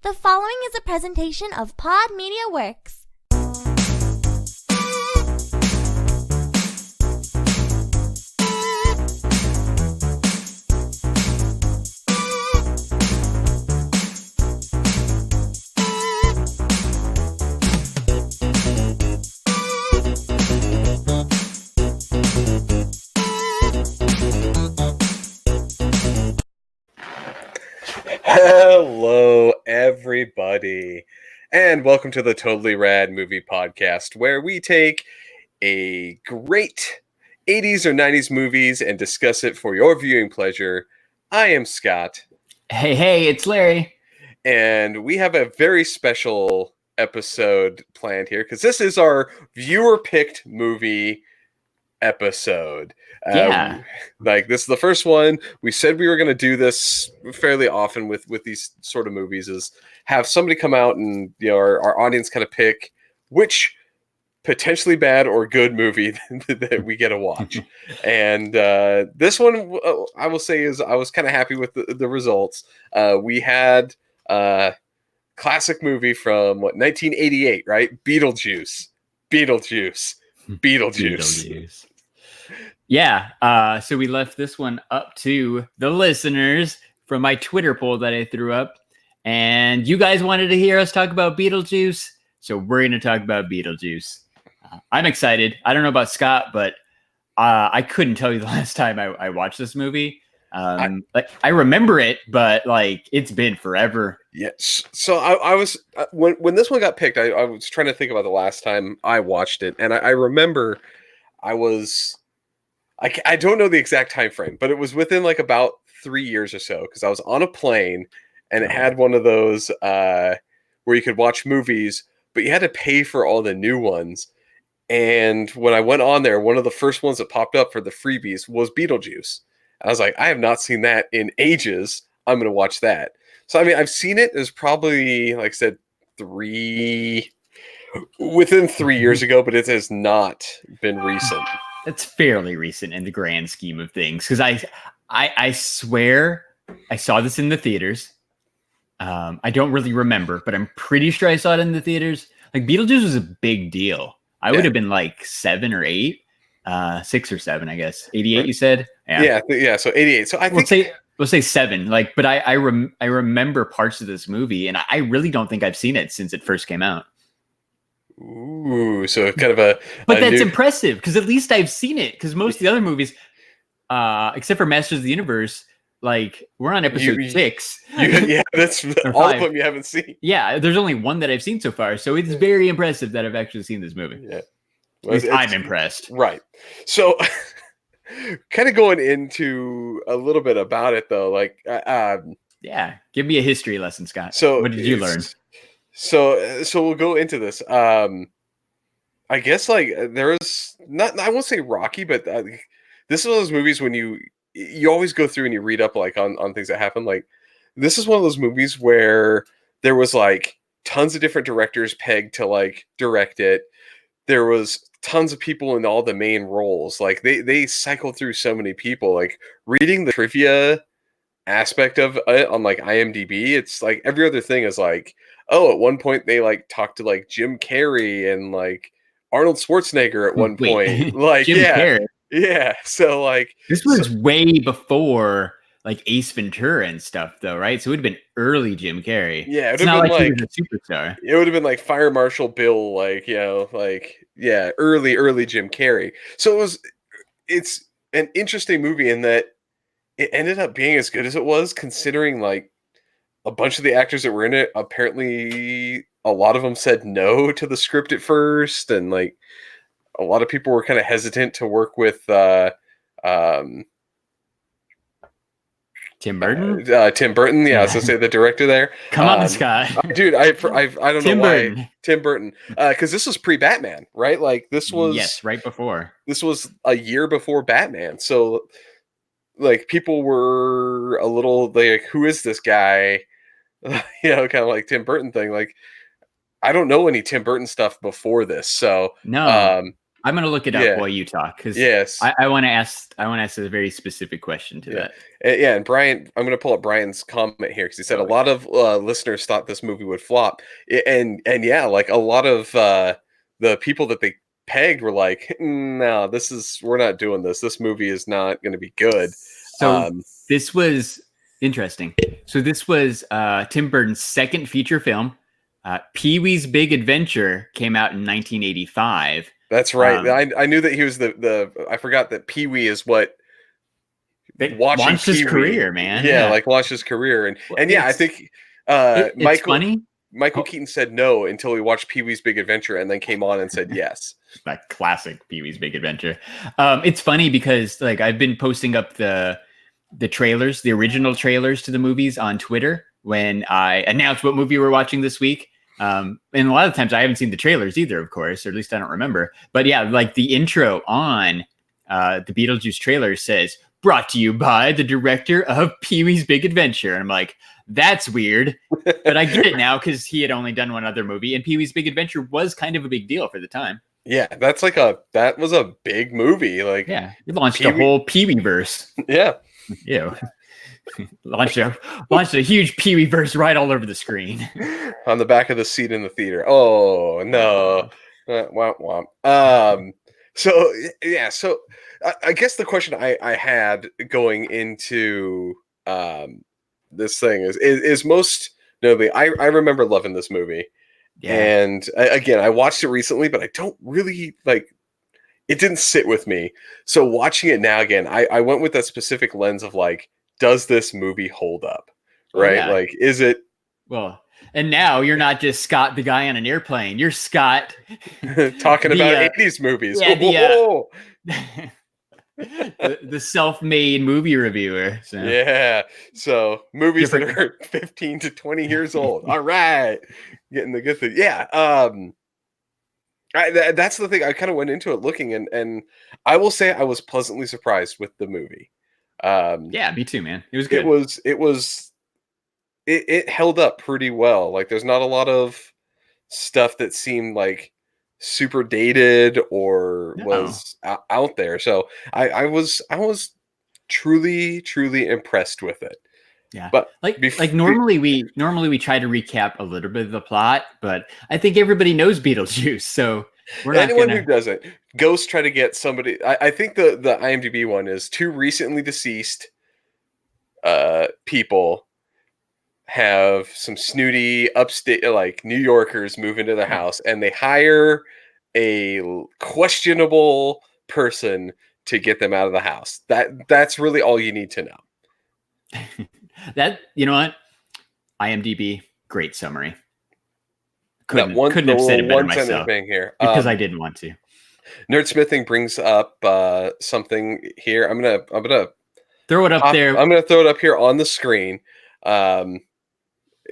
The following is a presentation of Pod Media Works. Hello, everybody, and welcome to the Totally Rad Movie Podcast, where we take a great 80s or 90s movies and discuss it for your viewing pleasure. I am Scott. Hey, it's Larry. And we have a very special episode planned here, because this is our viewer-picked movie episode. Like, this is the first one. We said we were going to do this fairly often with these sort of movies, is have somebody come out and, you know, our audience kind of pick which potentially bad or good movie that we get to watch. And this one, I will say, is I was kind of happy with the results. We had classic movie from 1988, right? Beetlejuice. Yeah, so we left this one up to the listeners from my Twitter poll that I threw up, and you guys wanted to hear us talk about Beetlejuice, so we're going to talk about Beetlejuice. I'm excited. I don't know about Scott, but I couldn't tell you the last time I watched this movie. I remember it, but like it's been forever. Yes. So I was when this one got picked, I was trying to think about the last time I watched it, and I remember I don't know the exact time frame, but it was within like about 3 years or so, because I was on a plane and it had one of those where you could watch movies, but you had to pay for all the new ones. And when I went on there, one of the first ones that popped up for the freebies was Beetlejuice. I was like, I have not seen that in ages. I'm going to watch that. So, I mean, I've seen it. It was probably, like I said, within 3 years ago, but it has not been recent. It's fairly recent in the grand scheme of things, because I swear I saw this in the theaters. I don't really remember, but I'm pretty sure I saw it in the theaters. Like, Beetlejuice was a big deal. I would have been like 7 or 8, 6 or 7, I guess. 88, you said? Yeah. So 88. So I think we'll say 7. Like, but I remember parts of this movie, and I really don't think I've seen it since it first came out. Ooh, so kind of but that's impressive, because at least I've seen it. Because most of the other movies, except for Masters of the Universe, like we're on episode 6. Yeah, that's all of them you haven't seen. Yeah, there's only one that I've seen so far, so it's very impressive that I've actually seen this movie. Yeah, well, at least I'm impressed. Right. So, kind of going into a little bit about it though, like, yeah, give me a history lesson, Scott. So, what did you learn? So we'll go into this. I guess like there is not, I won't say rocky, but this is one of those movies when you always go through and you read up like on things that happen. Like, this is one of those movies where there was like tons of different directors pegged to like direct it. There was tons of people in all the main roles. Like they cycled through so many people. Like, reading the trivia aspect of it on like IMDb, it's like every other thing is like, oh, at one point they like talked to like Jim Carrey and like Arnold Schwarzenegger at one point. Like, Jim Carrey. Yeah. So like this was way before like Ace Ventura and stuff, though, right? So it would have been early Jim Carrey. Yeah, it's not like he was a superstar. It would have been like Fire Marshal Bill, like, you know, like, yeah, early Jim Carrey. So it's an interesting movie in that it ended up being as good as it was, considering like a bunch of the actors that were in it, apparently a lot of them said no to the script at first, and like a lot of people were kind of hesitant to work with Tim Burton. Tim Burton, yeah, I was gonna say the director there. Come on, Scott. Dude, I don't know why Burton. Tim Burton, because this was pre-Batman, right? Like, this was right before. This was a year before Batman, so like people were a little like, who is this guy? You know, kind of like Tim Burton thing. Like, I don't know any Tim Burton stuff before this, so no. I'm gonna look it up while you talk because yes, I want to ask a very specific question to that. Yeah, and Brian, I'm going to pull up Brian's comment here because he said a lot of listeners thought this movie would flop, and yeah, like a lot of the people that they pegged were like, no, we're not doing this. This movie is not going to be good. So this was interesting. So this was Tim Burton's second feature film. Pee-wee's Big Adventure came out in 1985. That's right. I knew that he was I forgot that Pee-wee is what launched his career, man. Yeah, like launched his career. And yeah, I think it's funny. Michael Keaton said no until he watched Pee-wee's Big Adventure and then came on and said yes. That classic Pee-wee's Big Adventure. It's funny because like I've been posting up the trailers, the original trailers to the movies on Twitter when I announced what movie we're watching this week. And a lot of times I haven't seen the trailers either, of course, or at least I don't remember. But yeah, like the intro on the Beetlejuice trailer says, brought to you by the director of Pee-wee's Big Adventure. And I'm like, that's weird. But I get it now because he had only done one other movie. And Pee-wee's Big Adventure was kind of a big deal for the time. Yeah, that was a big movie. Like, yeah, it launched the whole Pee-wee verse. Yeah. Ew. launched a huge Pee-wee verse right all over the screen. On the back of the seat in the theater. Oh, no. Womp womp. So, yeah, so I guess the question I had going into this thing is most notably, I remember loving this movie. Yeah. And again, I watched it recently, but I don't really it didn't sit with me. So watching it now again, I went with that specific lens of like, does this movie hold up? Right? Yeah. Like, is it? Well, and now you're not just Scott, the guy on an airplane. You're Scott talking about 80s movies. Yeah, the self-made movie reviewer. So. Yeah. So movies that are 15 to 20 years old. All right. Getting the good thing. Yeah. That's the thing. I kind of went into it looking and I will say I was pleasantly surprised with the movie. Yeah, me too, man. It was good. It held up pretty well. Like there's not a lot of stuff that seemed like super dated or was out there. So I was truly impressed with it. Yeah. But normally we try to recap a little bit of the plot, but I think everybody knows Beetlejuice. So we're not anyone who doesn't. Ghosts try to get somebody. I think the IMDb one is 2 recently deceased people have some snooty upstate like New Yorkers move into the house and they hire a questionable person to get them out of the house. That's really all you need to know. That, you know what? IMDb, great summary. Couldn't have said it better myself here. Because I didn't want to. Nerdsmithing brings up something here. I'm gonna throw it up there. I'm gonna throw it up here on the screen.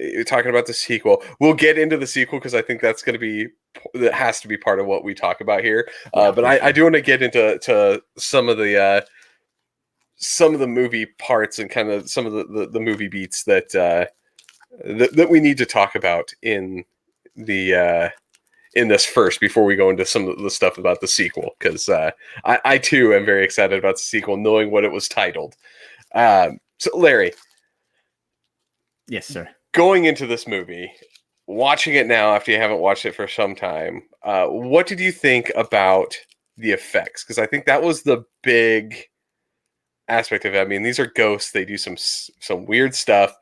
You're talking about the sequel. We'll get into the sequel because I think that has to be part of what we talk about here. But I do want to get into some of the movie parts and kind of some of the movie beats that we need to talk about in this first before we go into some of the stuff about the sequel, because I too am very excited about the sequel, knowing what it was titled. So Larry. Yes, sir. Going into this movie, watching it now after you haven't watched it for some time, what did you think about the effects? Because I think that was the big aspect of it. I mean, these are ghosts. They do some weird stuff.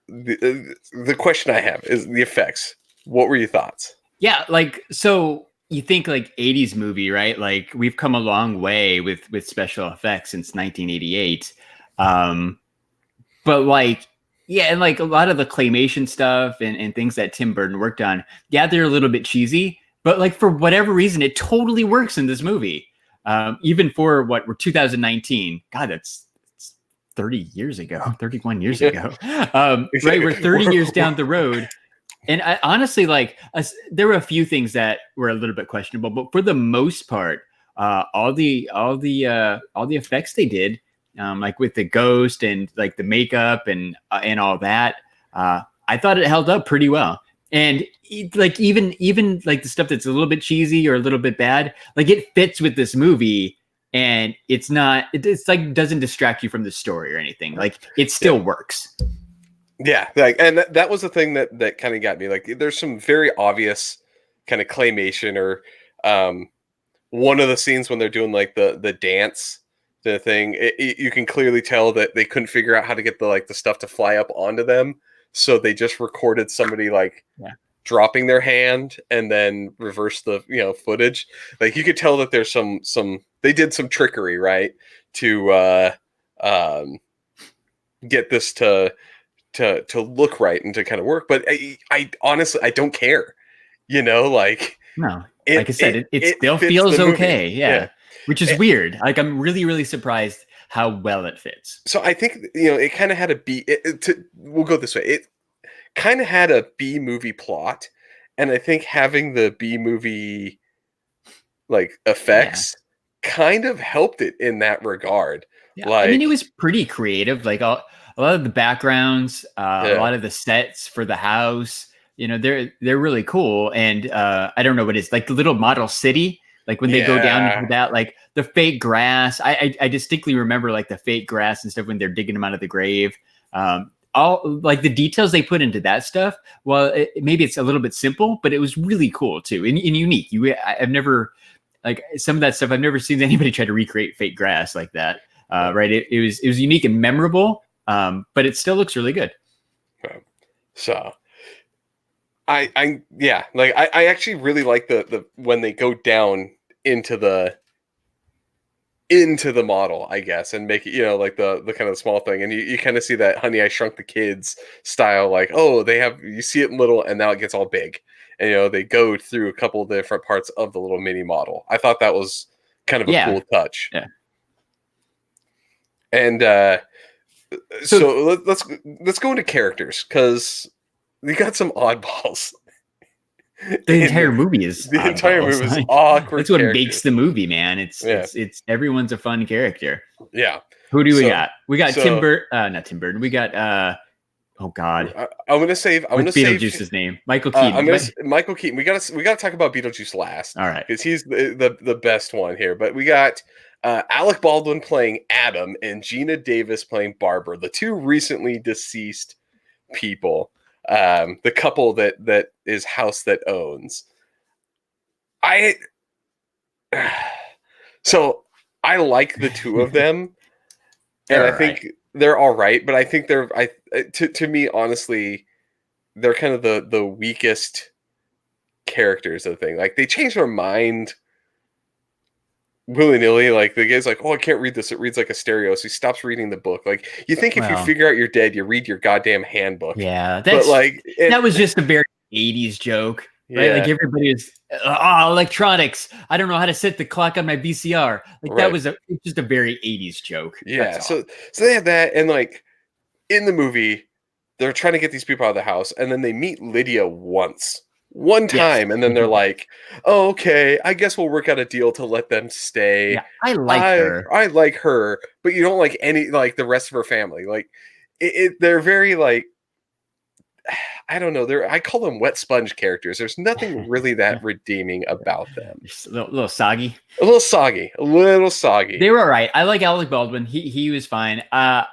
The question I have is the effects. What were your thoughts? Yeah, so you think 80s movie, right? Like we've come a long way with special effects since 1988. But yeah, and a lot of the claymation stuff and things that Tim Burton worked on, yeah, they're a little bit cheesy, but for whatever reason, it totally works in this movie. Even for we're 2019. God, that's 30 years ago, 31 years ago. Right, we're 30 years down the road. And I honestly, there were a few things that were a little bit questionable, but for the most part, all the effects they did, with the ghost and the makeup and all that, I thought it held up pretty well. And like even like the stuff that's a little bit cheesy or a little bit bad, like it fits with this movie, and it's like doesn't distract you from the story or anything. Like it still works. Yeah, like, and that was the thing that kind of got me. Like, there's some very obvious kind of claymation, or one of the scenes when they're doing like the dance, the thing. You can clearly tell that they couldn't figure out how to get the stuff to fly up onto them, so they just recorded somebody dropping their hand and then reverse the footage. Like, you could tell that there's some they did some trickery, right, to get this to look right and to kind of work. But I honestly, I don't care, like, no, like I said, it still feels okay. Yeah. Which is weird. Like, I'm really, really surprised how well it fits. So I think, it kind of had we'll go this way. It kind of had a B movie plot. And I think having the B movie effects kind of helped it in that regard. Yeah. I mean, it was pretty creative. Like a lot of the backgrounds, a lot of the sets for the house, they're really cool. And I don't know what it is, like the little model city, like when they go down into that, like the fake grass. I distinctly remember like the fake grass and stuff when they're digging them out of the grave. All like the details they put into that stuff. Well, maybe it's a little bit simple, but it was really cool too and unique. I've never, like, some of that stuff, I've never seen anybody try to recreate fake grass like that. Right? It was unique and memorable, but it still looks really good. So, I actually really like the when they go down into the model, I guess, and make it, like the kind of small thing, and you kind of see that Honey, I Shrunk the Kids style, like, oh, you see it in little, and now it gets all big, and they go through a couple of different parts of the little mini model. I thought that was kind of a cool touch. Yeah. And so let's go into characters, because we got some oddballs. The entire movie is awkward. That's what makes the movie, man. It's everyone's a fun character. Yeah. Who do we got? We got Tim Burton. Not Tim Burton. We got oh God. I'm gonna save Beetlejuice's name. Michael Keaton. Michael Keaton. We gotta talk about Beetlejuice last. All right. Because he's the best one here. But we got Alec Baldwin playing Adam and Gina Davis playing Barbara, the two recently deceased people. The couple that is House That Owns. So I like the two of them, and I think they're all right. But I think to me, honestly, they're kind of the weakest characters of the thing. Like, they change their mind willy-nilly. Like, the guy's like, oh, I can't read this, it reads like a stereo, so he stops reading the book. Like, you think if you figure out you're dead, you read your goddamn handbook. That was just a very 80s joke, right? Like, everybody is electronics, I don't know how to set the clock on my VCR. Like, that was just a very 80s joke. So they have that, and like in the movie they're trying to get these people out of the house, and then they meet Lydia one time, and then they're like, oh, okay, I guess we'll work out a deal to let them stay. Yeah, I like her, but you don't like the rest of her family. Like, they're very like, I don't know. I call them wet sponge characters. There's nothing really that reademing about them. Just a little soggy. A little soggy. They were all right. I like Alec Baldwin. He was fine. I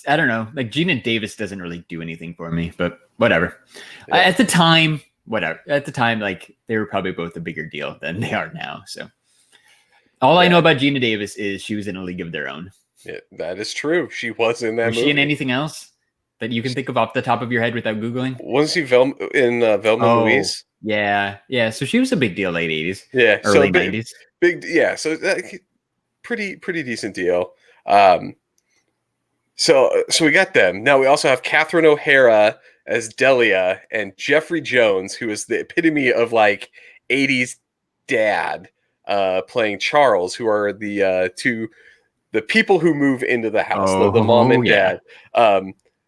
don't know. Like, Gina Davis doesn't really do anything for me, but whatever. Yeah. At the time, like, they were probably both a bigger deal than they are now. So all I know about Gina Davis is she was in A League of Their Own. Yeah, that is true. She was in that movie. Was she in anything else that you can think of off the top of your head without Googling? Wasn't she in Velma Louise? Yeah. So she was a big deal late 80s. Yeah. Early 90s. Big. Yeah. So pretty decent deal. So we got them. Now we also have Catherine O'Hara as Delia and Jeffrey Jones, who is the epitome of like 80s dad, playing Charles, who are the people who move into the house, the mom and dad.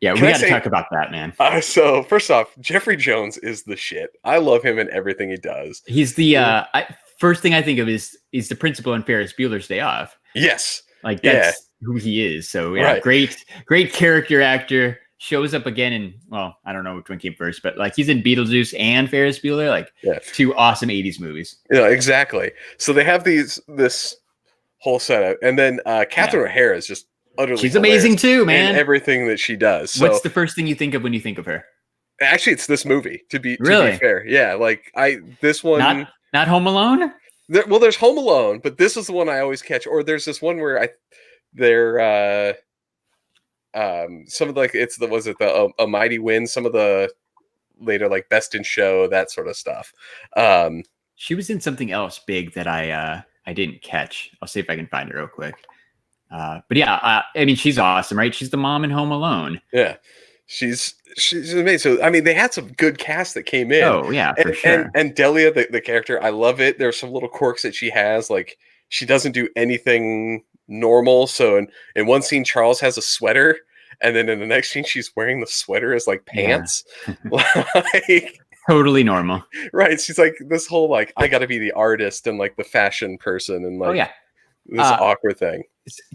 Yeah, we got to talk about that, man. So first off, Jeffrey Jones is the shit. I love him in everything he does. He's the first thing I think of is the principal in Ferris Bueller's Day Off. Yes, like that's who he is. So great character actor. shows up again in, well, I don't know which one came first, but like he's in Beetlejuice and Ferris Bueller, like two awesome 80s movies. Yeah, exactly. So they have this whole setup, and then Catherine O'Hara is just utterly she's amazing too, man. in everything that she does. So, what's the first thing you think of when you think of her? Actually, it's this movie. To be fair, yeah, like this one, not Home Alone. Well, there's Home Alone, but this is the one I always catch. Or there's this one where they're some of the, like A Mighty Wind, some of the later like Best in Show, that sort of stuff. She was in something else big that I didn't catch. I'll see if I can find it real quick. But yeah, I mean, she's awesome, right? She's the mom in Home Alone. Yeah, she's amazing. So I mean, they had some good cast that came in. Oh yeah, for sure. And Delia, the character, I love it. There's some little quirks that she has. Like she doesn't do anything normal. So in one scene, Charles has a sweater, and then in the next scene, she's wearing the sweater as like pants. Yeah. Like totally normal. Right. She's like this whole like I got to be the artist and like the fashion person and like this awkward thing.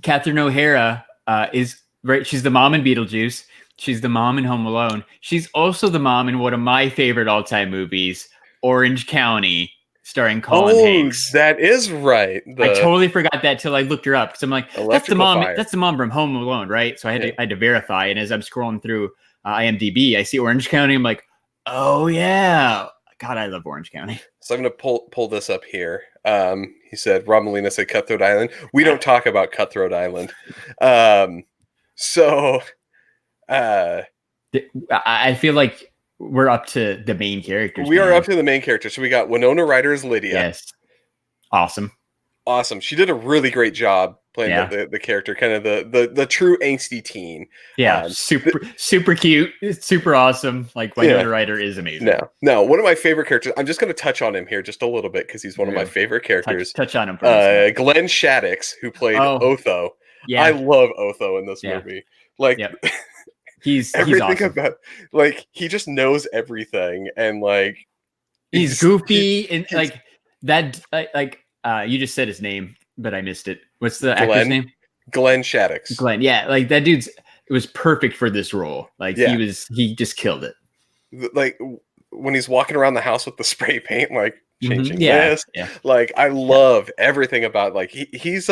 Catherine O'Hara is right. She's the mom in Beetlejuice. She's the mom in Home Alone. She's also the mom in one of my favorite all-time movies, Orange County, starring Colin Hanks. That is right. I totally forgot that till I looked her up because I'm like, that's the mom. Fire. That's the mom from Home Alone, right? So I had to verify. And as I'm scrolling through IMDb, I see Orange County. I'm like, oh yeah, God, I love Orange County. So I'm going to pull this up here. He said, Rob Molina said Cutthroat Island. We don't talk about Cutthroat Island. I feel like we're up to the main characters. We are up to the main character. So we got Winona Ryder as Lydia. Yes. Awesome. She did a really great job playing the character, kind of the true angsty teen. Yeah, super cute, super awesome. Like Winona Ryder is amazing. No, one of my favorite characters. I'm just going to touch on him here just a little bit because he's one of my favorite characters. Touch on him. Glenn Shaddix, who played Otho. Yeah, I love Otho in this movie. Like, he's everything awesome. About like he just knows everything, and like he's goofy and like that. You just said his name, but I missed it. What's the actor's name? Glenn Shaddix. Glenn. Yeah, like that dude's. It was perfect for this role. Like he just killed it. Like when he's walking around the house with the spray paint, like changing this. Yeah. Like I love everything about like he's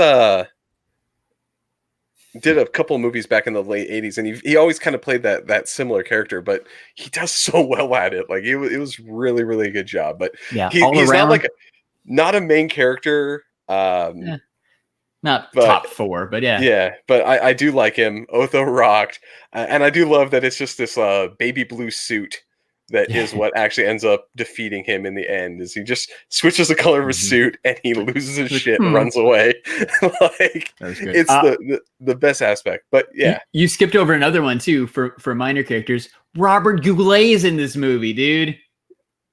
did a couple of movies back in the late 80s, and he always kind of played that similar character, but he does so well at it. Like it was really, really good job. But he's around, not a main character. Not top 4, but but I do like him. Otho rocked, and I do love that it's just this baby blue suit that is what actually ends up defeating him in the end. Is he just switches the color of his suit and he loses his shit and runs away. Like it's the best aspect. But you skipped over another one too for minor characters. Robert Goulet is in this movie, dude.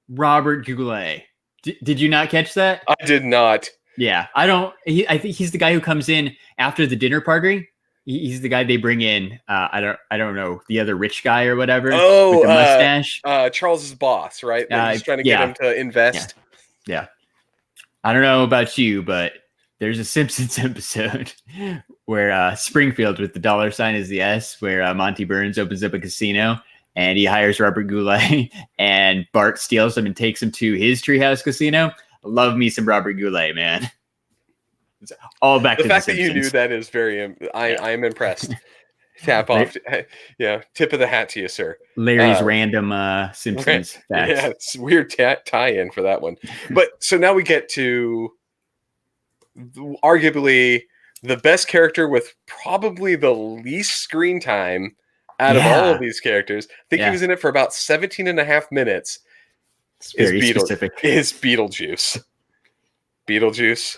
Robert Goulet. Did you not catch that? I did not. Yeah, I think he's the guy who comes in after the dinner party. He's the guy they bring in. I don't know, the other rich guy or whatever. Oh, with the mustache. Charles's boss, right? He's trying to get him to invest. Yeah. I don't know about you, but there's a Simpsons episode where Springfield with the dollar sign is the S, where Monty Burns opens up a casino and he hires Robert Goulet, and Bart steals him and takes him to his treehouse casino. Love me some Robert Goulet, man. It's all back the to fact the that you knew that is very. I am impressed. Tap off. Tip of the hat to you, sir. Larry's random Simpsons facts. Yeah, it's weird tie-in for that one. But so now we get to arguably the best character with probably the least screen time out of all of these characters. I think he was in it for about 17 and a half minutes. It's very specific. Is Beetlejuice. Beetlejuice.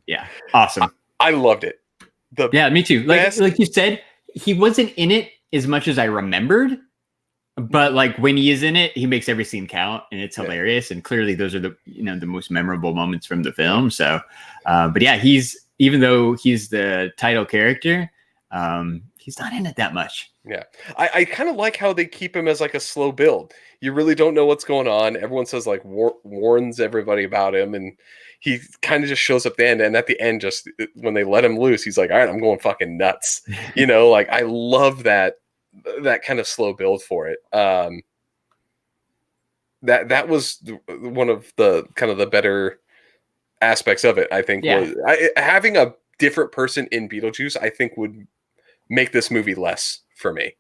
Yeah. Awesome. I loved it. Me too. Like you said, he wasn't in it as much as I remembered, but like when he is in it, he makes every scene count, and it's hilarious. And clearly those are the most memorable moments from the film. So, but yeah, even though he's the title character, he's not in it that much. Yeah. I kind of like how they keep him as like a slow build. You really don't know what's going on. Everyone says like warns everybody about him, and he kind of just shows up at the end. And at the end, just when they let him loose, he's like, all right, I'm going fucking nuts. Like I love that that kind of slow build for it. That was one of the kind of the better aspects of it. I think was having a different person in Beetlejuice. I think would make this movie less for me.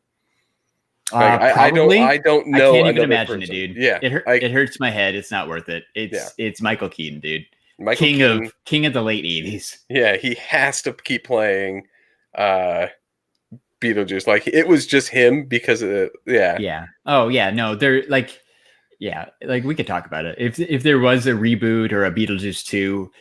Like, I don't know. I can't even another imagine person. it, dude. Yeah, it hurts my head. It's not worth it. It's Michael Keaton, dude. King of the late 80s. Yeah, he has to keep playing Beetlejuice. Like, it was just him because of Yeah. Oh yeah, no, they're like, yeah, like we could talk about it. If there was a reboot or a Beetlejuice 2,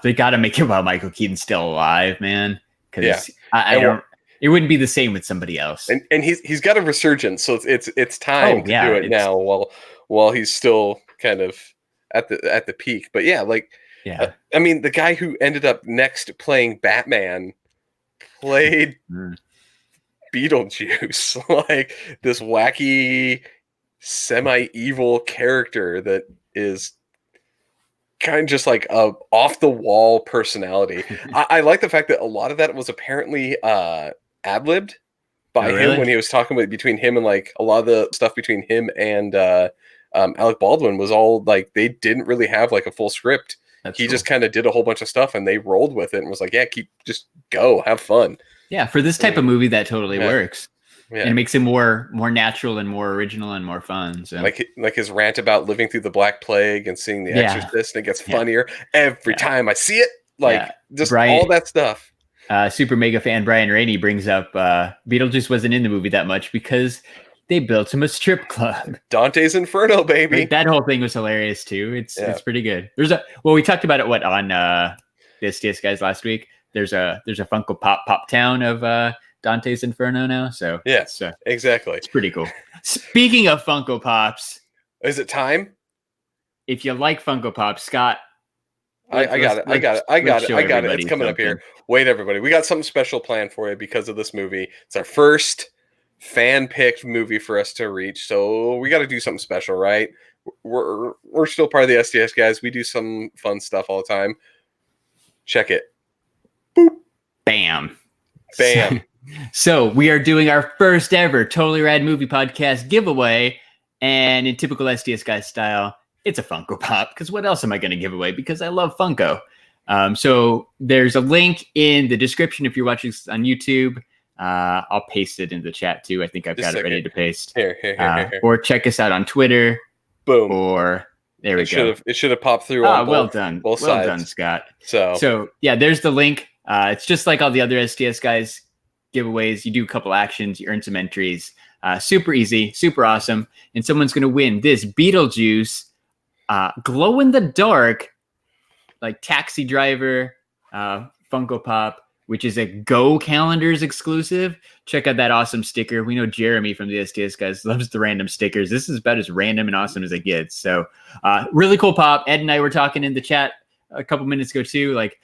they got to make it while Michael Keaton's still alive, man. Because I don't. It wouldn't be the same with somebody else. And he's got a resurgence, so it's time to do it now while he's still kind of at the peak. But I mean, the guy who ended up next playing Batman played Beetlejuice, like this wacky semi-evil character that is kind of just like a off-the-wall personality. I like the fact that a lot of that was apparently ad-libbed by him when he was talking about between him and like a lot of the stuff between him and Alec Baldwin was all like they didn't really have like a full script. He just kind of did a whole bunch of stuff and they rolled with it and was like, yeah, just go, have fun. Yeah, for this type of movie, that totally works. Yeah. And it makes it more natural and more original and more fun. So. Like his rant about living through the Black Plague and seeing The Exorcist, and it gets funnier every time I see it. Like just all that stuff. Super mega fan Brian Rainey brings up Beetlejuice wasn't in the movie that much because they built him a strip club. Dante's Inferno, baby. Like, that whole thing was hilarious too. It's pretty good. We talked about it on the STS Guys last week. There's a Funko Pop Town of Dante's Inferno now. So yes, exactly. It's pretty cool. Speaking of Funko Pops, is it time? If you like Funko Pops, Scott, I got it. It's coming up here. Wait, everybody, we got something special planned for you because of this movie. It's our first fan picked movie for us to reach, so we got to do something special, right? We're still part of the STS Guys. We do some fun stuff all the time. Check it. Boop. Bam. So we are doing our first ever Totally Rad Movie Podcast giveaway, and in typical STS Guys style, it's a Funko Pop, because what else am I going to give away? Because I love Funko. So there's a link in the description if you're watching this on YouTube. I'll paste it in the chat too. I think I've got it ready to paste. Here. Or check us out on Twitter. Boom. Or there we go. It should have popped through. On well done. Both well sides. Done, Scott. So yeah, there's the link. It's just like all the other STS Guys giveaways. You do a couple actions, you earn some entries. Super easy, super awesome. And someone's going to win this Beetlejuice glow in the dark, like taxi driver Funko Pop, which is a Go Calendars exclusive. Check out that awesome sticker. We know Jeremy from the STS Guys loves the random stickers. This is about as random and awesome as it gets. So really cool pop. Ed and I were talking in the chat a couple minutes ago too. Like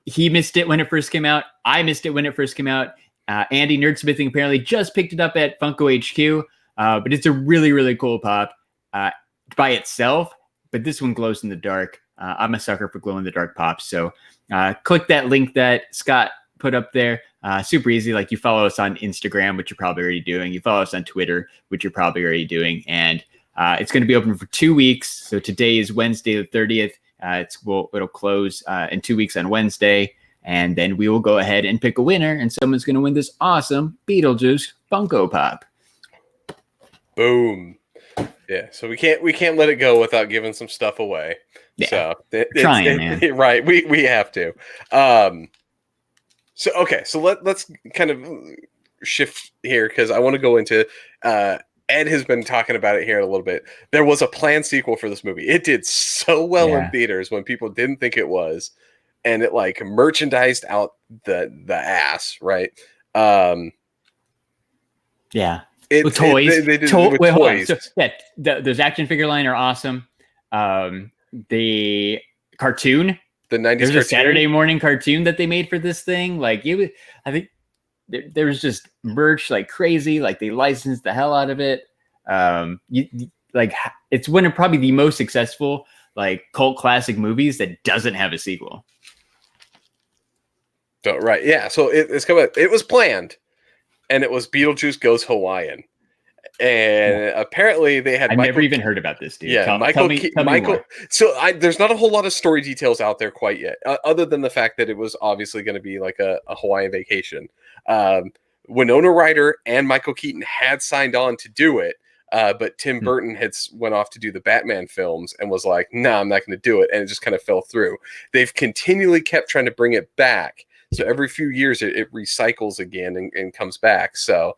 he missed it when it first came out. I missed it when it first came out. Andy Nerdsmithing apparently just picked it up at Funko HQ. But it's a really, really cool pop by itself. But this one glows in the dark. I'm a sucker for glow in the dark pops. So click that link that Scott put up there. Super easy. Like you follow us on Instagram, which you're probably already doing. You follow us on Twitter, which you're probably already doing. And it's going to be open for 2 weeks. So today is Wednesday the 30th. It'll close in 2 weeks on Wednesday. And then we will go ahead and pick a winner. And someone's going to win this awesome Beetlejuice Funko Pop. Boom. Yeah, so we can't let it go without giving some stuff away. Yeah. So man. Right, we have to. So let's kind of shift here because I want to go into Ed has been talking about it here a little bit. There was a planned sequel for this movie. It did so well in theaters when people didn't think it was, and it like merchandised out the ass, right? Yeah. With toys. They did it with toys. So, those action figure line are awesome. The cartoon. The 90s There's cartoon. a Saturday morning cartoon that they made for this thing. Like I think there was just merch like crazy. Like they licensed the hell out of it. It's one of probably the most successful like cult classic movies that doesn't have a sequel. Right. Yeah. So it's coming. It was planned. and it was Beetlejuice Goes Hawaiian. And apparently they had I've Michael never even heard about this, dude. Yeah, Tell me Michael. more. So there's not a whole lot of story details out there quite yet, other than the fact that it was obviously going to be like a Hawaiian vacation. Winona Ryder and Michael Keaton had signed on to do it, but Tim Burton had went off to do the Batman films and was like, "No, I'm not going to do it," and it just kind of fell through. They've continually kept trying to bring it back, so every few years it recycles again and comes back. So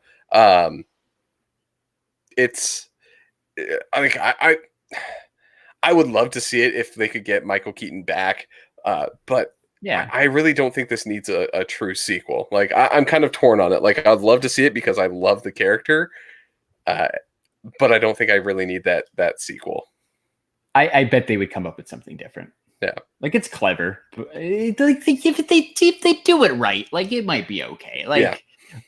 it's, I think I would love to see it if they could get Michael Keaton back, but Yeah, I really don't think this needs a true sequel. Like I'm kind of torn on it. Like I'd love to see it because I love the character, but I don't think I really need that sequel. I bet they would come up with something different. Yeah, like it's clever. But if they do it right, like it might be okay. Like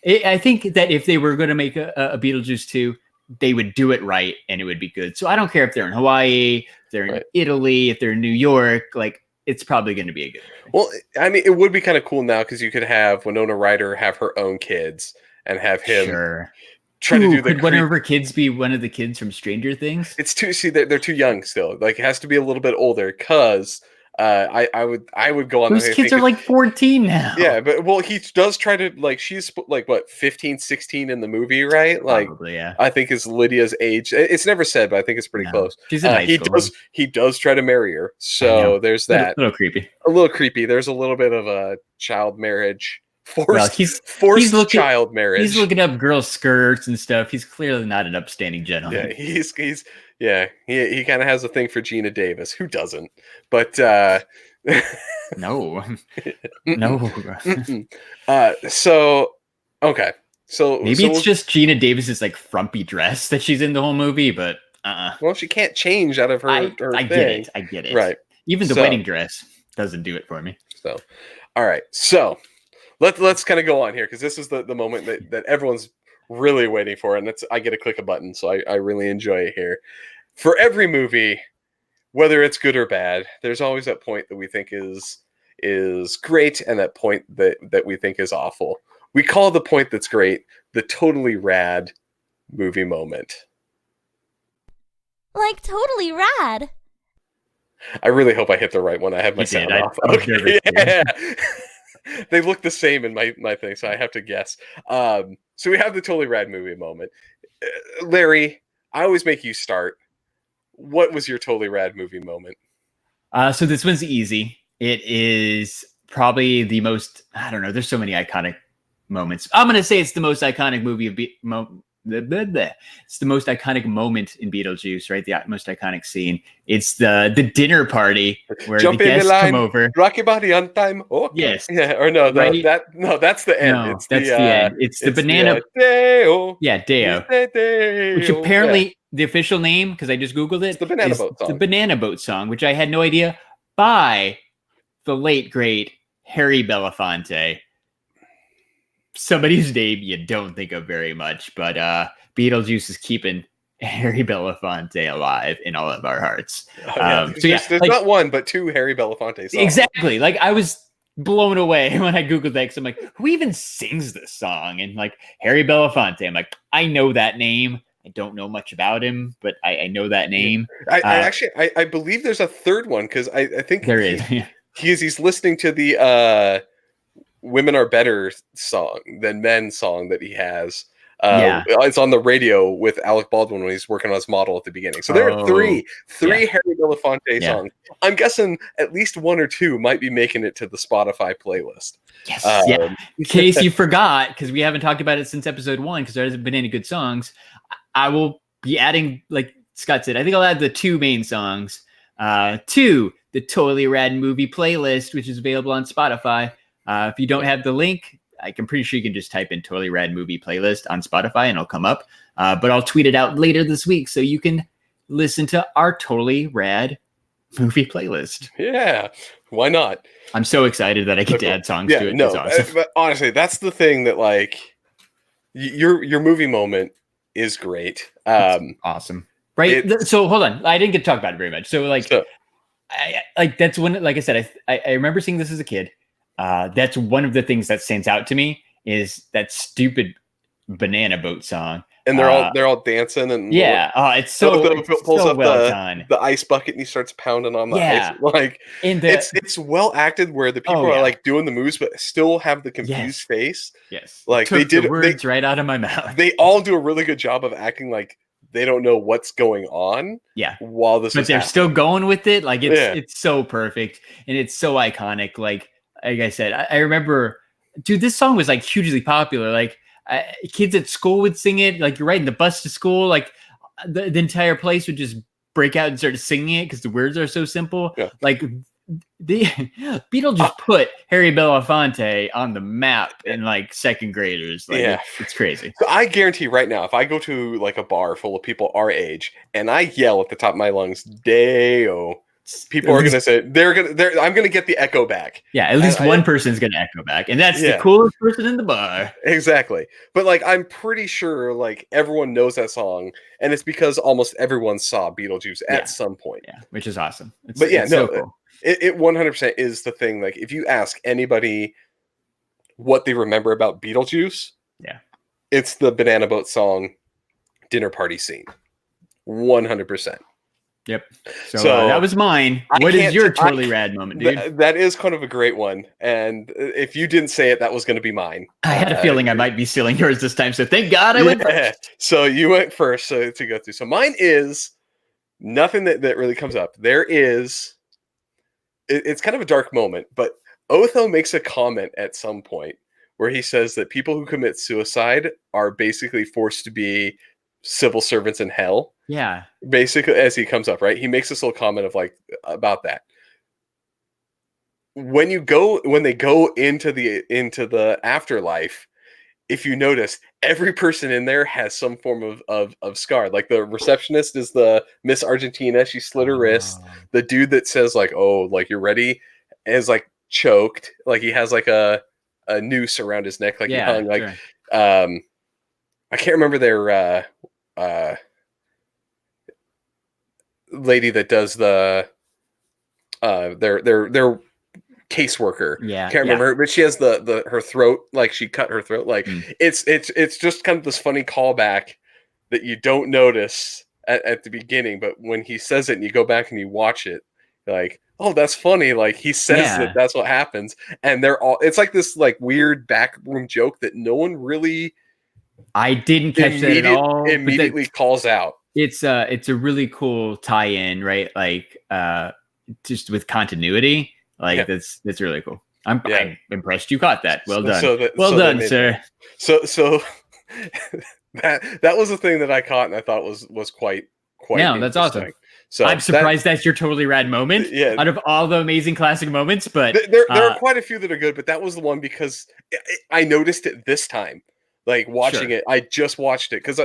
I think that if they were going to make a Beetlejuice 2, they would do it right and it would be good. So I don't care if they're in Hawaii, if they're in Italy, if they're in New York, like it's probably going to be a good movie. Well, I mean, it would be kind of cool now because you could have Winona Ryder have her own kids and have him try to do the. Could one of her kids be one of the kids from Stranger Things? It's too. See, they're too young still. Like it has to be a little bit older because I would go on. Those kids are like 14 now. Yeah, but well, he does try to like. She's like what 15, 16 in the movie, right? Like, probably, yeah. I think is Lydia's age. It's never said, but I think it's pretty close. She's in high school. He does try to marry her, so there's that. A little creepy. A little creepy. There's a little bit of a child married child marriage. He's looking up girls' skirts and stuff. He's clearly not an upstanding gentleman. Yeah, he kind of has a thing for Gina Davis. Who doesn't? But no. So okay. So maybe it's just Gina Davis's like frumpy dress that she's in the whole movie, but well, she can't change out of her. I thing. get it. Right. Even the wedding dress doesn't do it for me. So, all right. So let's kind of go on here because this is the moment that everyone's really waiting for, and I get to click a button, so I really enjoy it here. For every movie, whether it's good or bad, there's always that point that we think is great, and that point that we think is awful. We call the point that's great the totally rad movie moment. Like totally rad. I really hope I hit the right one. I have my sound off. Okay, yeah. They look the same in my thing, so I have to guess. So we have the totally rad movie moment. Larry, I always make you start. What was your totally rad movie moment? So this one's easy. It is probably the most, I don't know, there's so many iconic moments. I'm going to say it's the most iconic movie of it's the most iconic moment in Beetlejuice, right? The most iconic scene. It's the dinner party where the guests come over. Rock your body on time. Okay. Yes. Yeah. Or no, right? That's the end. No, that's the end. It's the banana. Deo. Yeah, Deo. Which apparently the official name, because I just Googled it, it's the Banana Boat song. The Banana Boat song, which I had no idea, by the late great Harry Belafonte. Somebody's name you don't think of very much, but Beetlejuice is keeping Harry Belafonte alive in all of our hearts. There's like, not one, but two Harry Belafonte songs. Exactly. Like I was blown away when I Googled that because I'm like, who even sings this song? And like Harry Belafonte, I'm like, I know that name. I don't know much about him, but I know that name. I believe there's a third one because I think there is. He's listening to the Women Are Better song than Men song that he has. It's on the radio with Alec Baldwin when he's working on his model at the beginning. So there are three Harry Belafonte songs. I'm guessing at least one or two might be making it to the Spotify playlist. Yes. In case you forgot, because we haven't talked about it since episode 1, because there hasn't been any good songs. I will be adding, like Scott said, I think I'll add the 2 main songs to the Totally Rad Movie playlist, which is available on Spotify. If you don't have the link, I'm pretty sure you can just type in Totally Rad Movie playlist on Spotify and it'll come up. But I'll tweet it out later this week so you can listen to our Totally Rad Movie playlist. Yeah, why not? I'm so excited that I get to add songs to it. No, but honestly, that's the thing that like your movie moment is great. Awesome. Right. So hold on. I didn't get to talk about it very much. So that's when, like I said, I remember seeing this as a kid. That's one of the things that stands out to me is that stupid banana boat song. And they're all dancing and yeah. It's so pulls up well done. the ice bucket and he starts pounding on the ice. Like it's well acted where the people are like doing the moves but still have the confused face. Yes. Like they did the words right out of my mouth. They all do a really good job of acting like they don't know what's going on. Yeah. While this but is they're happening. Still going with it. Like it's so perfect and it's so iconic. Like I said, I remember, dude, this song was like hugely popular. Like kids at school would sing it. Like you're riding the bus to school. Like the entire place would just break out and start singing it because the words are so simple. Yeah. Like the Beetlejuice put Harry Belafonte on the map in like second graders. Like it's crazy. So I guarantee right now, if I go to like a bar full of people our age and I yell at the top of my lungs, "Deo," people are gonna say I'm gonna get the echo back. Yeah, at least one person's gonna echo back, and that's the coolest person in the bar. Exactly. But like I'm pretty sure like everyone knows that song, and it's because almost everyone saw Beetlejuice at some point. Yeah, which is awesome. So cool. It 100% is the thing. Like if you ask anybody what they remember about Beetlejuice, it's the banana boat song dinner party scene. 100%. Yep. So that was mine. What is your totally rad moment, dude? That is kind of a great one. And if you didn't say it, that was going to be mine. I had a feeling I might be stealing yours this time. So thank God I went first. So you went first to go through. So mine is nothing that really comes up. There is... It's kind of a dark moment, but Otho makes a comment at some point where he says that people who commit suicide are basically forced to be civil servants in hell. Yeah. Basically, as he comes up, right? He makes this little comment of like about that. When they go into the afterlife, if you notice, every person in there has some form of scar. Like the receptionist is the Miss Argentina. She slit her wrist. The dude that says like, "Oh, like you're ready," is like choked. Like he has like a noose around his neck. Like he hung. Like sure. I can't remember their lady that does the their caseworker. Can't remember her, but she has her throat, like she cut her throat. Like it's just kind of this funny callback that you don't notice at the beginning, but when he says it and you go back and you watch it, you're like, oh, that's funny. Like he says that's what happens, and it's like this like weird backroom joke that no one really I didn't catch that at all. Immediately calls out. It's a really cool tie-in, right? Like just with continuity. Like that's really cool. I'm impressed you caught that. Well done. Well done, sir. So that was the thing that I caught and I thought was quite that's awesome. So I'm surprised that's your totally rad moment. Yeah. Out of all the amazing classic moments, but there are quite a few that are good, but that was the one because I noticed it this time. Like watching it, I just watched it because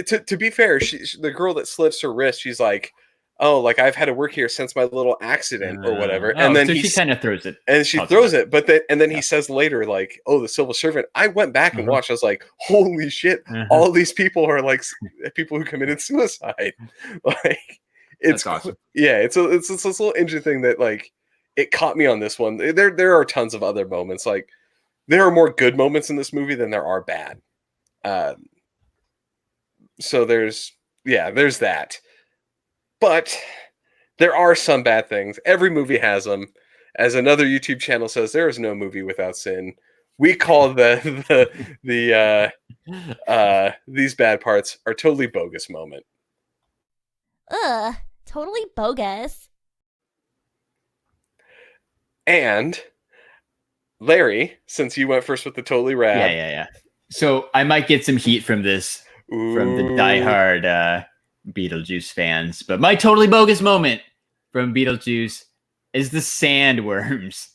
to be fair, the girl that slits her wrist, she's like, "Oh, like I've had to work here since my little accident or whatever." And then she kind of throws it, and she throws it, but then he says later, like, "Oh, the civil servant." I went back and watched. I was like, "Holy shit! All these people are like people who committed suicide." Like, it's awesome. Yeah, it's this little interesting thing that like it caught me on this one. There are tons of other moments like. There are more good moments in this movie than there are bad. So there's that. But there are some bad things. Every movie has them. As another YouTube channel says, there is no movie without sin. We call these bad parts our totally bogus moment. Ugh, totally bogus. And Larry, since you went first with the totally rad. Yeah. So I might get some heat from this from the diehard Beetlejuice fans, but my totally bogus moment from Beetlejuice is the sandworms.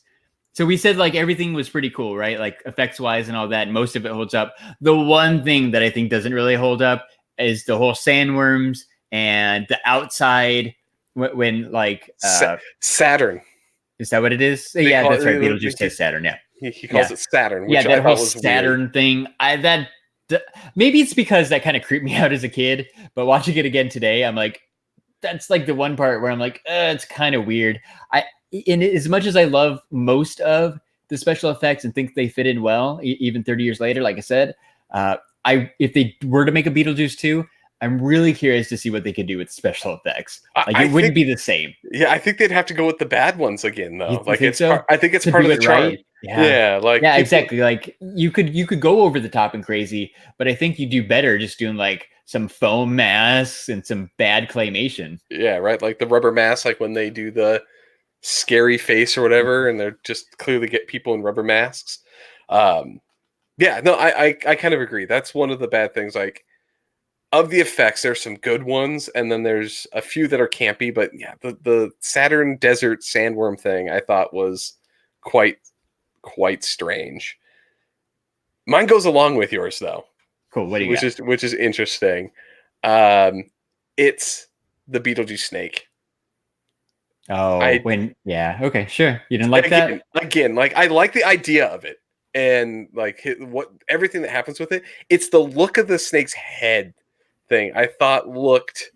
So we said like everything was pretty cool, right? Like effects wise and all that. And most of it holds up. The one thing that I think doesn't really hold up is the whole sandworms and the outside when like Saturn. Is that what it is? Yeah, that's right. Beetlejuice says Saturn. Yeah, he calls it Saturn. Which that whole Saturn weird. Thing. Maybe it's because that kind of creeped me out as a kid, but watching it again today, I'm like, that's like the one part where I'm like, it's kind of weird. In as much as I love most of the special effects and think they fit in well, even 30 years later, like I said, if they were to make a Beetlejuice 2, I'm really curious to see what they could do with special effects. Like I it wouldn't think, be the same. yeah, I think they'd have to go with the bad ones again, You though. Like think so? I think it's To part do of the it charm. right? Yeah. Yeah, like Yeah, people, exactly. Like you could go over the top and crazy, but I think you do better just doing like some foam masks and some bad claymation. yeah, right. Like the rubber mask, like when they do the scary face or whatever, and they're just clearly get people in rubber masks. Yeah, no, I kind of agree. That's one of the bad things. Like of the effects, there's some good ones, and then there's a few that are campy. But yeah, the Saturn Desert Sandworm thing I thought was quite strange. Mine goes along with yours though, Cool. What do you got? which is interesting. It's the Beetlejuice snake. Oh, yeah, okay, sure. You didn't like Again, that? again, like I like the idea of it, and like what everything that happens with it. It's the look of the snake's head thing I thought looked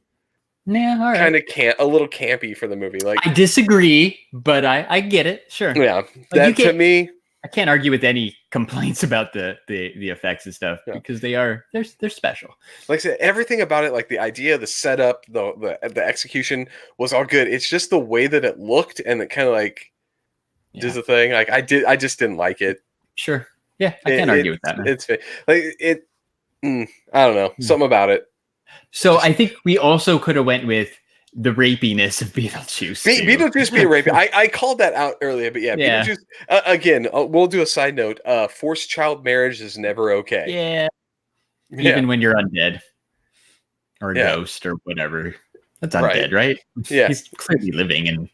Yeah, all right. kind of a little campy for the movie. Like I disagree, but I get it. Sure. yeah, Like, that to me, I can't argue with any complaints about the effects and stuff Yeah. because they're special. like I said, everything about it, like the idea, the setup, the execution was all good. It's just the way that it looked, and it kind of like does the thing. Like I just didn't like it. Sure. Yeah, I can't argue with that, man. It's like it. I don't know, something about it. So I think we also could have went with the rapiness of Beetlejuice. Beetlejuice being rapey. I called that out earlier, but yeah. Beetlejuice, again, we'll do a side note. Forced child marriage is never okay. Yeah. Even when you're undead or a ghost or whatever. That's undead, right? Yeah. He's clearly living and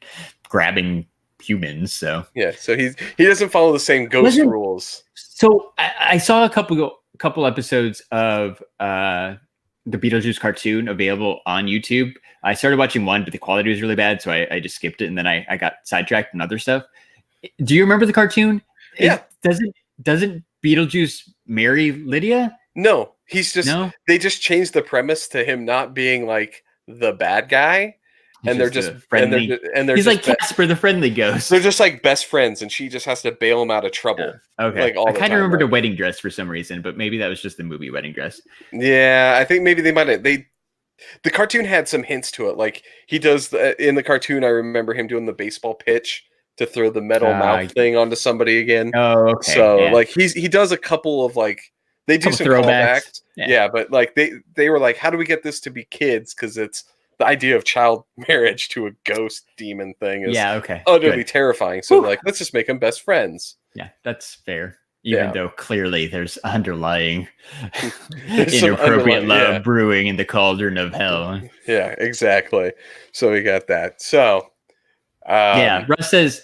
grabbing humans, so. Yeah, so he doesn't follow the same ghost rules. So I saw a couple episodes of the Beetlejuice cartoon available on YouTube. I started watching one, but the quality was really bad, so I just skipped it, and then I got sidetracked and other stuff. Do you remember the cartoon? Yeah. Doesn't Beetlejuice marry Lydia? No, they just changed the premise to him not being like the bad guy. He's he's like Casper the friendly ghost. They're just like best friends, and she just has to bail him out of trouble. Yeah. Okay. Like I kind of remembered a wedding dress for some reason, but maybe that was just the movie wedding dress. Yeah, I think maybe they might have. The cartoon had some hints to it. Like he does in the cartoon, I remember him doing the baseball pitch to throw the metal mouth thing onto somebody again. Oh, okay. So like he does a couple of like they do some callbacks. Yeah, but like they were like, how do we get this to be kids? Because it's the idea of child marriage to a ghost demon thing is utterly terrifying. So like, let's just make them best friends. Yeah, that's fair. Even though clearly there's underlying inappropriate love brewing in the cauldron of hell. Yeah, exactly. So we got that. So Russ says,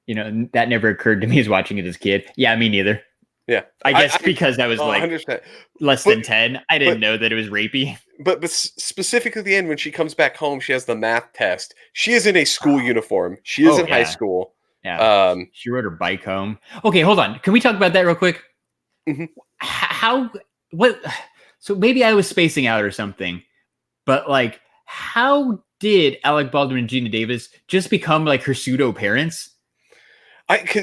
you know, that never occurred to me as watching it as a kid. Yeah, me neither. Yeah, I guess because I was like 100%. less than 10. I didn't know that it was rapey. But specifically at the end, when she comes back home, she has the math test. She is in a school uniform. She is in high school. Yeah. She rode her bike home. Okay, hold on. Can we talk about that real quick? Mm-hmm. So maybe I was spacing out or something, but like, how did Alec Baldwin and Gina Davis just become like her pseudo parents?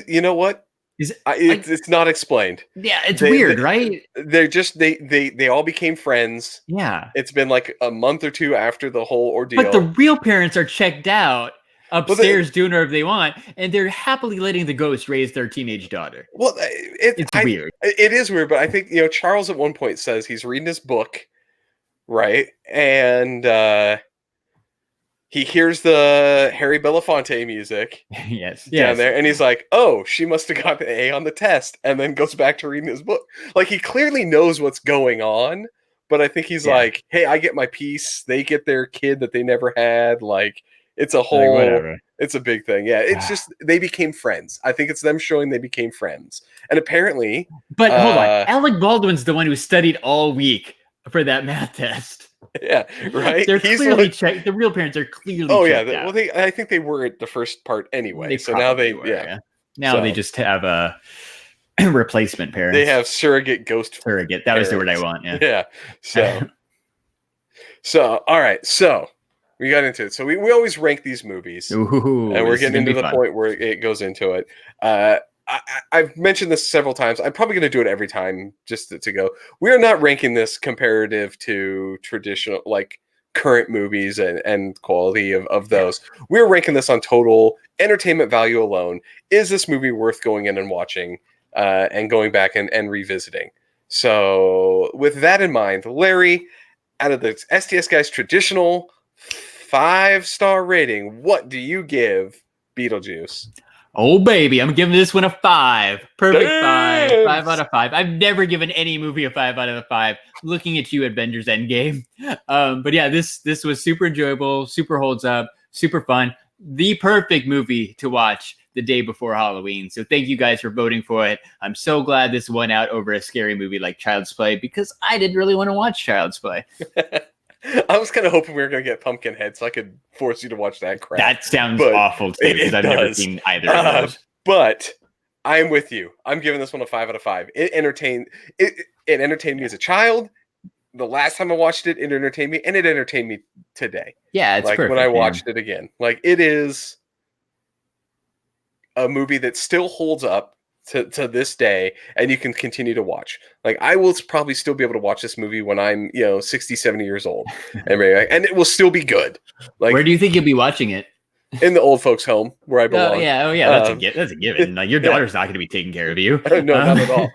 You know what? It's not explained. Yeah, it's weird, right? They're just they all became friends. Yeah, it's been like a month or two after the whole ordeal. But the real parents are checked out upstairs doing whatever they want, and they're happily letting the ghost raise their teenage daughter. Well, it's weird. It is weird, but I think Charles at one point says he's reading his book, right, and he hears the Harry Belafonte music. Yes. Down there, and he's like, "Oh, she must have got an A on the test," and then goes back to reading his book. Like he clearly knows what's going on, but I think he's like, "Hey, I get my piece. They get their kid that they never had." Like it's a whole, it's a big thing. Yeah, it's just they became friends. I think it's them showing they became friends, and apparently. But hold on, Alec Baldwin's the one who studied all week for that math test. Yeah, right. They're clearly checked. The real parents are clearly. Oh yeah. Well, I think they were at the first part anyway. So now they Now they just have a replacement parents. They have surrogate ghost. Surrogate. That was the word I want. Yeah. Yeah. So all right. So we got into it. So we always rank these movies, and we're getting into the point where it goes into it. I I've mentioned this several times. I'm probably going to do it every time just to go. We are not ranking this comparative to traditional, like current movies and quality of those. We're ranking this on total entertainment value alone. Is this movie worth going in and watching and going back and revisiting? So with that in mind, Larry, out of the STS Guys traditional 5-star rating, what do you give Beetlejuice? Oh, baby, I'm giving this one a 5. Perfect. Damn! 5 out of 5. I've never given any movie a 5 out of 5. Looking at you, Avengers Endgame. But yeah, this was super enjoyable, super holds up, super fun. The perfect movie to watch the day before Halloween. So thank you guys for voting for it. I'm so glad this won out over a scary movie like Child's Play, because I didn't really want to watch Child's Play. I was kind of hoping we were going to get Pumpkinhead, so I could force you to watch that crap. That sounds awful too, because I've never seen either of those. But I'm with you. I'm giving this one a 5 out of 5. It entertained me as a child. The last time I watched it, it entertained me, and it entertained me today. Yeah, it's like perfect, when I watched it again. Like, it is a movie that still holds up to this day, and you can continue to watch. Like, I will probably still be able to watch this movie when I'm 60, 70 years old, and it will still be good. Like, where do you think you'll be watching it? In the old folks' home where I belong. Oh yeah, that's a given. Like, your daughter's not going to be taking care of you. No, not at all.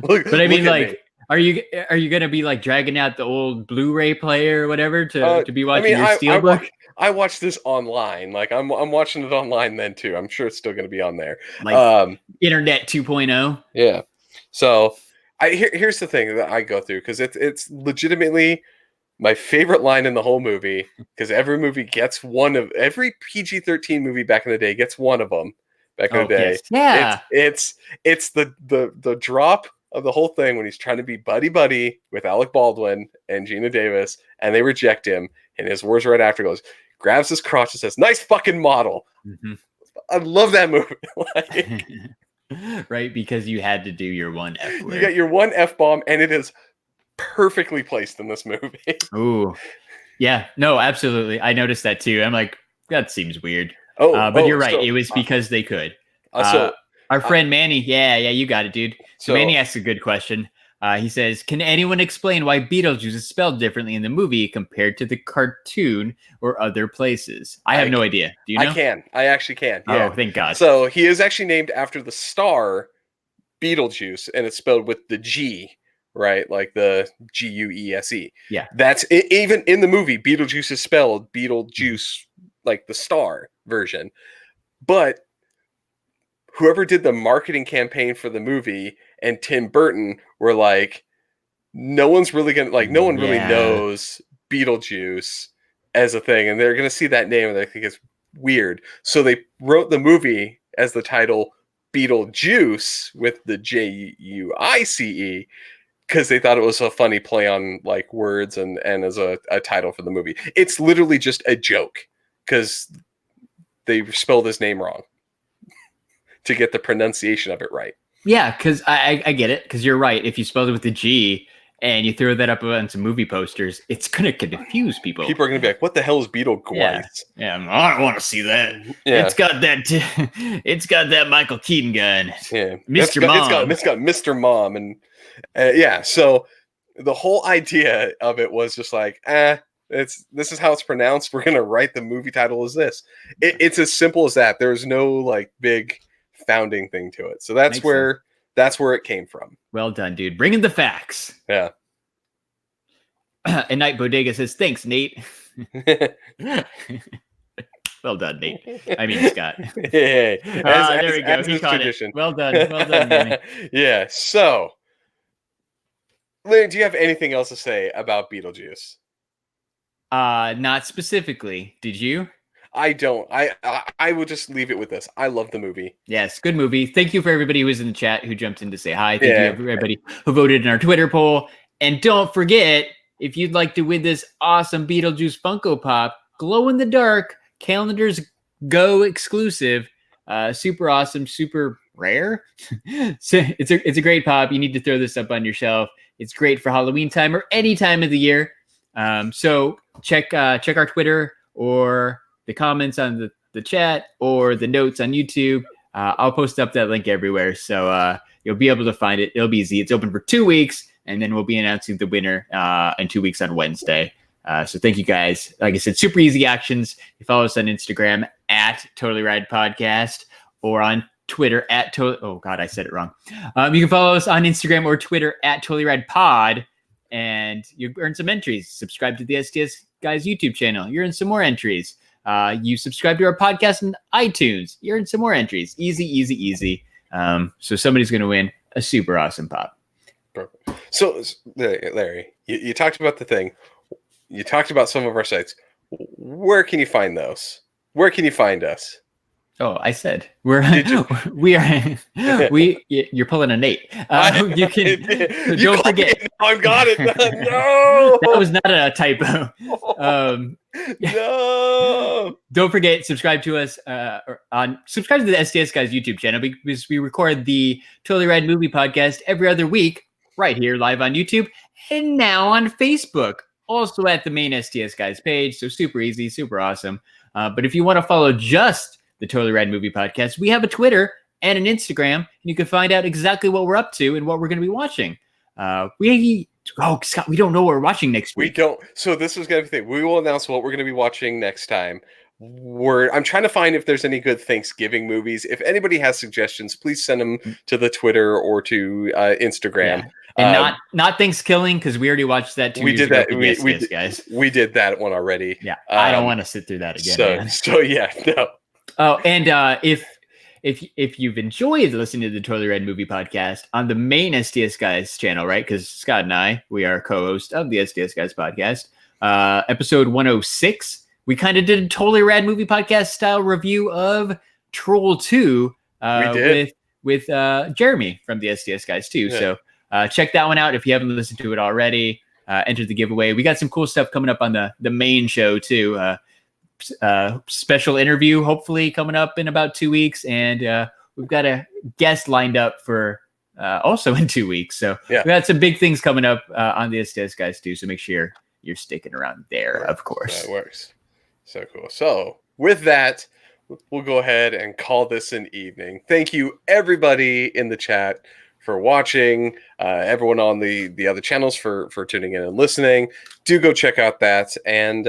But I mean, like, are you going to be like dragging out the old Blu-ray player or whatever to be watching your Steelbook? I watched this online. Like, I'm watching it online then too. I'm sure it's still going to be on there. Like Internet 2.0. Yeah. So here's the thing that I go through, because it's legitimately my favorite line in the whole movie, because every movie gets every PG-13 movie back in the day gets one of them back in the day. Yes. Yeah. It's the drop of the whole thing when he's trying to be buddy with Alec Baldwin and Gina Davis, and they reject him, and his words right after goes, grabs his crotch and says, "Nice fucking model." Mm-hmm. I love that movie. Like, right, because you had to do your one F word. You got your one F-bomb, and it is perfectly placed in this movie. Ooh. Yeah, no, absolutely. I noticed that too. I'm like, that seems weird. But you're right. So, it was because they could. Our friend Manny, yeah, you got it, dude. So Manny asks a good question. He says, can anyone explain why Beetlejuice is spelled differently in the movie compared to the cartoon or other places? I have no idea. Do you know? I actually can. Yeah. Oh, thank God. So he is actually named after the star Beetlejuice, and it's spelled with the G, right? Like the Guese. Yeah. That's it, even in the movie, Beetlejuice is spelled Beetlejuice, like the star version. But whoever did the marketing campaign for the movie and Tim Burton were like, no one really knows Beetlejuice as a thing, and they're gonna see that name and they think it's weird. So they wrote the movie as the title Beetlejuice with the Juice, because they thought it was a funny play on like words and as a title for the movie. It's literally just a joke because they spelled his name wrong to get the pronunciation of it right. Yeah, because I get it, because you're right. If you spelled it with the G and you throw that up on some movie posters, it's going to confuse people. People are going to be like, what the hell is Beetlejuice? Yeah, I don't want to see that. Yeah. It's got that Michael Keaton gun. Yeah. Mr. Mom. It's got Mr. Mom. And so the whole idea of it was just like, this is how it's pronounced. We're going to write the movie title as this. It's as simple as that. There's no like big founding thing to it. So that's where it came from. Well done, dude. Bring in the facts. Yeah. And Night Bodega says, thanks, Nate. Well done, Nate. I mean, Scott. Hey. There we go. He caught it. Well done, Manny. Yeah. So, Larry, do you have anything else to say about Beetlejuice? Not specifically. Did you? I don't. I will just leave it with this. I love the movie. Yes, good movie. Thank you for everybody who was in the chat who jumped in to say hi. Thank you everybody who voted in our Twitter poll. And don't forget, if you'd like to win this awesome Beetlejuice Funko Pop, glow in the dark Calendars Go exclusive, super awesome, super rare. So it's a great pop. You need to throw this up on your shelf. It's great for Halloween time or any time of the year. So check our Twitter or the comments on the chat or the notes on YouTube. I'll post up that link everywhere, so you'll be able to find it. It'll be easy. It's open for 2 weeks, and then we'll be announcing the winner in 2 weeks on Wednesday. So thank you guys. Like I said, super easy actions. You follow us on Instagram at Totally Rad Podcast or on Twitter at oh god, I said it wrong. You can follow us on Instagram or Twitter at Totally Rad Pod, and you earn some entries. Subscribe to the STS Guys YouTube channel. You earn some more entries. You subscribe to our podcast on iTunes. You earn some more entries. Easy. So somebody's going to win a super awesome pop. Perfect. So, Larry, you talked about the thing. You talked about some of our sites. Where can you find those? Where can you find us? Oh, I said you're pulling a Nate. You can don't forget. I got it. No, that was not a typo. No, don't forget, subscribe to us subscribe to the STS Guys YouTube channel, because we record the Totally Rad Movie Podcast every other week right here live on YouTube and now on Facebook, also at the main STS Guys page. So super easy, super awesome. But if you want to follow just the Totally Rad Movie Podcast, we have a Twitter and an Instagram, and you can find out exactly what we're up to and what we're going to be watching. Scott, we don't know what we're watching next week. We don't. So this is going to be the thing. We will announce what we're going to be watching next time. I'm trying to find if there's any good Thanksgiving movies. If anybody has suggestions, please send them to the Twitter or to Instagram. Yeah. And not Thanksgiving, because we already watched that 2 years ago. Guys. We did that one already. Yeah, I don't want to sit through that again. So yeah, no. Oh, and if you've enjoyed listening to the Totally Red Movie Podcast on the main STS Guys channel, right? Because Scott and I, we are co-hosts of the STS Guys podcast. Episode 106, we kind of did a Totally Rad Movie Podcast style review of Troll 2 with Jeremy from the STS Guys too. Yeah. So check that one out if you haven't listened to it already. Enter the giveaway. We got some cool stuff coming up on the main show too. Special interview hopefully coming up in about 2 weeks, and we've got a guest lined up for also in 2 weeks. So we got some big things coming up on the STS Guys too. So make sure you're sticking around there, of course. That works. So cool. So with that, we'll go ahead and call this an evening. Thank you everybody in the chat for watching, everyone on the other channels for tuning in and listening. Do go check out that. And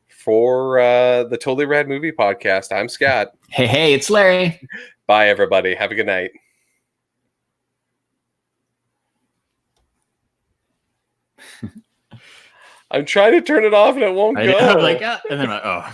for the Totally Rad Movie Podcast, I'm Scott. Hey, it's Larry. Bye, everybody. Have a good night. I'm trying to turn it off and it won't go. I'm like, and then I'm like, oh.